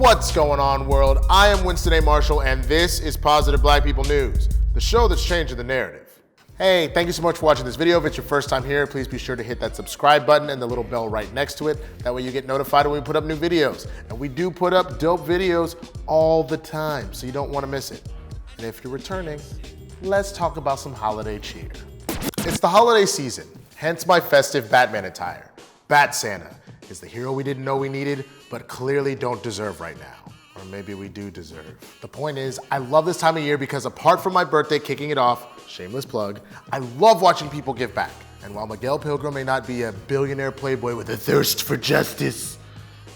What's going on, world? I am Winston A. Marshall, and this is Positive Black People News, the show that's changing the narrative. Hey, thank you so much for watching this video. If it's your first time here, please be sure to hit that subscribe button and the little bell right next to it. That way you get notified when we put up new videos. And we do put up dope videos all the time, so you don't want to miss it. And if you're returning, let's talk about some holiday cheer. It's the holiday season, hence my festive Batman attire. Bat Santa is the hero we didn't know we needed, but clearly don't deserve right now. Or maybe we do deserve. The point is, I love this time of year because apart from my birthday kicking it off, shameless plug, I love watching people give back. And while Miguel Pilgram may not be a billionaire playboy with a thirst for justice,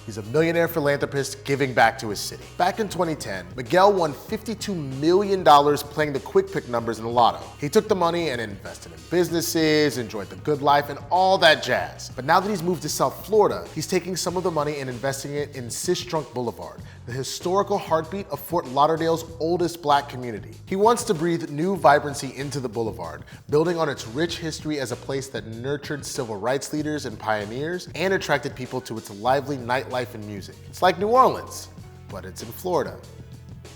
he's a millionaire philanthropist giving back to his city. Back in 2010, Miguel won $52 million playing the quick pick numbers in the Lotto. He took the money and invested in businesses, enjoyed the good life, and all that jazz. But now that he's moved to South Florida, he's taking some of the money and investing it in Sistrunk Boulevard, the historical heartbeat of Fort Lauderdale's oldest black community. He wants to breathe new vibrancy into the boulevard, building on its rich history as a place that nurtured civil rights leaders and pioneers and attracted people to its lively nightlife and music. It's like New Orleans, but it's in Florida.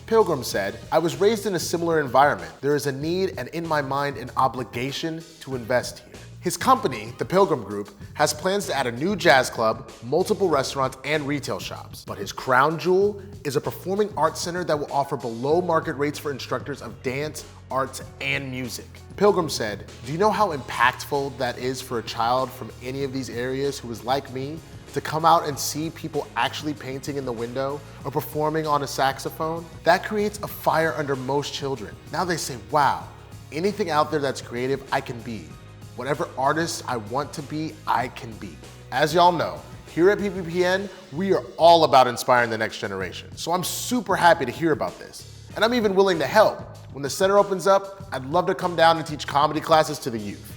Pilgram said, "I was raised in a similar environment. There is a need and in my mind an obligation to invest here." His company, the Pilgram Group, has plans to add a new jazz club, multiple restaurants, and retail shops. But his crown jewel is a performing arts center that will offer below market rates for instructors of dance, arts, and music. Pilgram said, "Do you know how impactful that is for a child from any of these areas who is like me to come out and see people actually painting in the window or performing on a saxophone? That creates a fire under most children. Now they say, wow, anything out there that's creative, I can be. Whatever artist I want to be, I can be." As y'all know, here at PBPN, we are all about inspiring the next generation. So I'm super happy to hear about this. And I'm even willing to help. When the center opens up, I'd love to come down and teach comedy classes to the youth.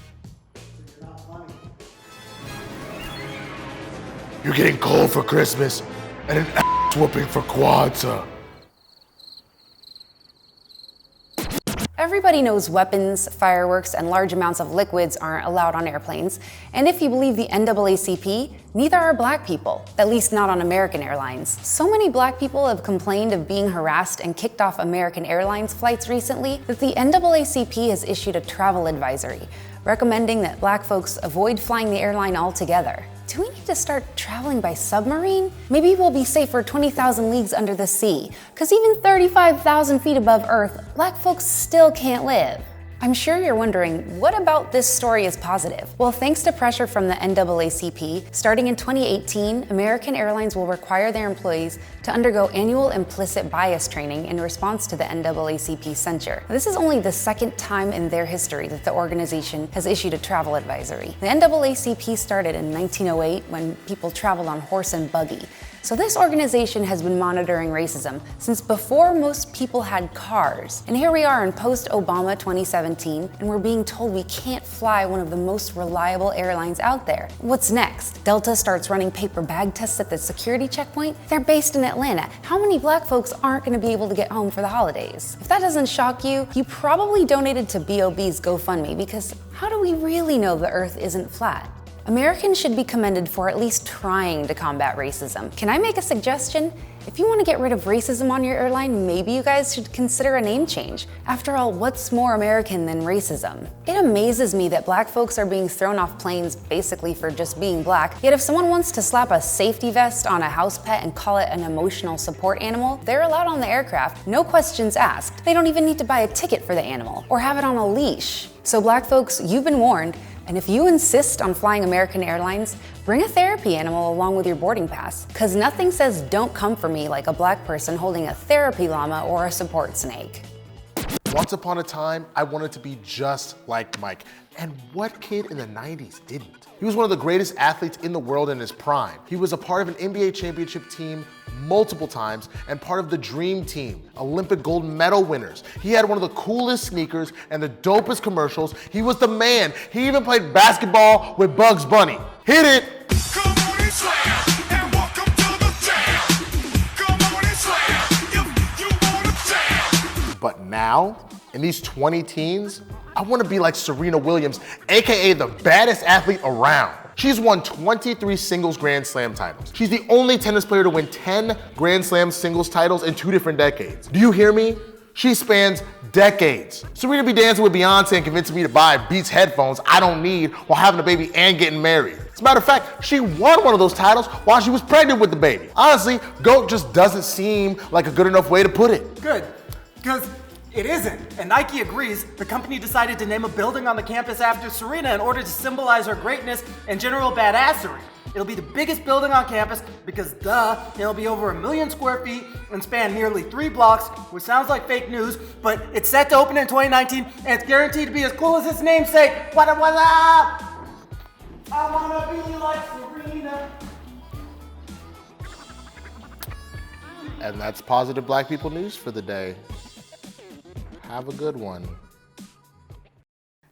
You're getting cold for Christmas and an ass whooping for Kwanzaa. Everybody knows weapons, fireworks, and large amounts of liquids aren't allowed on airplanes. And if you believe the NAACP, neither are black people, at least not on American Airlines. So many black people have complained of being harassed and kicked off American Airlines flights recently that the NAACP has issued a travel advisory, recommending that black folks avoid flying the airline altogether. Do we need to start traveling by submarine? Maybe we'll be safe for 20,000 leagues under the sea, because even 35,000 feet above Earth, black folks still can't live. I'm sure you're wondering, what about this story is positive? Well, thanks to pressure from the NAACP, starting in 2018, American Airlines will require their employees to undergo annual implicit bias training in response to the NAACP censure. This is only the second time in their history that the organization has issued a travel advisory. The NAACP started in 1908 when people traveled on horse and buggy. So this organization has been monitoring racism since before most people had cars. And here we are in post-Obama 2017, and we're being told we can't fly one of the most reliable airlines out there. What's next? Delta starts running paper bag tests at the security checkpoint? They're based in Atlanta. How many black folks aren't going to be able to get home for the holidays? If that doesn't shock you, you probably donated to BOB's GoFundMe, because how do we really know the Earth isn't flat? Americans should be commended for at least trying to combat racism. Can I make a suggestion? If you want to get rid of racism on your airline, maybe you guys should consider a name change. After all, what's more American than racism? It amazes me that black folks are being thrown off planes basically for just being black, yet if someone wants to slap a safety vest on a house pet and call it an emotional support animal, they're allowed on the aircraft, no questions asked. They don't even need to buy a ticket for the animal or have it on a leash. So black folks, you've been warned. And if you insist on flying American Airlines, bring a therapy animal along with your boarding pass. Because nothing says don't come for me like a black person holding a therapy llama or a support snake. Once upon a time, I wanted to be just like Mike. And what kid in the 90s didn't? He was one of the greatest athletes in the world in his prime. He was a part of an NBA championship team multiple times and part of the Dream Team, Olympic gold medal winners. He had one of the coolest sneakers and the dopest commercials. He was the man. He even played basketball with Bugs Bunny. Hit it! Come on and slam, and welcome to the jam. Come on and slam, if you wanna jam. But now, in these 20 teens, I want to be like Serena Williams, aka the baddest athlete around. She's won 23 singles Grand Slam titles. She's the only tennis player to win 10 Grand Slam singles titles in 2 different decades. Do you hear me? She spans decades. Serena be dancing with Beyonce and convincing me to buy Beats headphones I don't need while having a baby and getting married. As a matter of fact, she won one of those titles while she was pregnant with the baby. Honestly, GOAT just doesn't seem like a good enough way to put it. Good, because it isn't. And Nike agrees. The company decided to name a building on the campus after Serena in order to symbolize her greatness and general badassery. It'll be the biggest building on campus because, it'll be over 1 million square feet and span nearly 3 blocks, which sounds like fake news, but it's set to open in 2019 and it's guaranteed to be as cool as its namesake. What up? I wanna be like Serena. And that's positive Black people news for the day. Have a good one.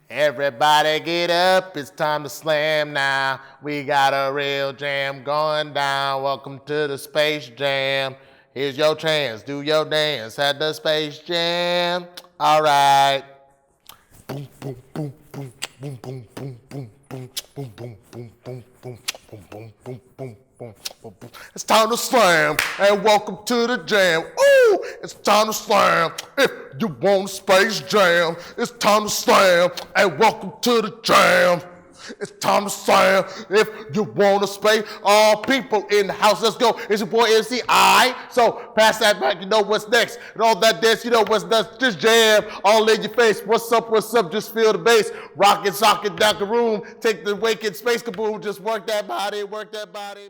Everybody get up, it's time to slam now. We got a real jam going down. Welcome to the Space Jam. Here's your chance, do your dance at the Space Jam. All right. Boom, boom, boom, boom, boom, boom, boom, boom, boom, boom, boom, boom, boom, boom, boom, boom, boom, boom. It's time to slam and welcome to the jam. Ooh, it's time to slam if you want a Space Jam. It's time to slam and welcome to the jam. It's time to slam if you want a space. All people in the house, let's go. It's your boy MC. So pass that back, you know what's next. And all that dance, you know what's next. Just jam all in your face. What's up, just feel the bass. Rock it, sock it, down the room. Take the wake in space kaboom. Just work that body, work that body.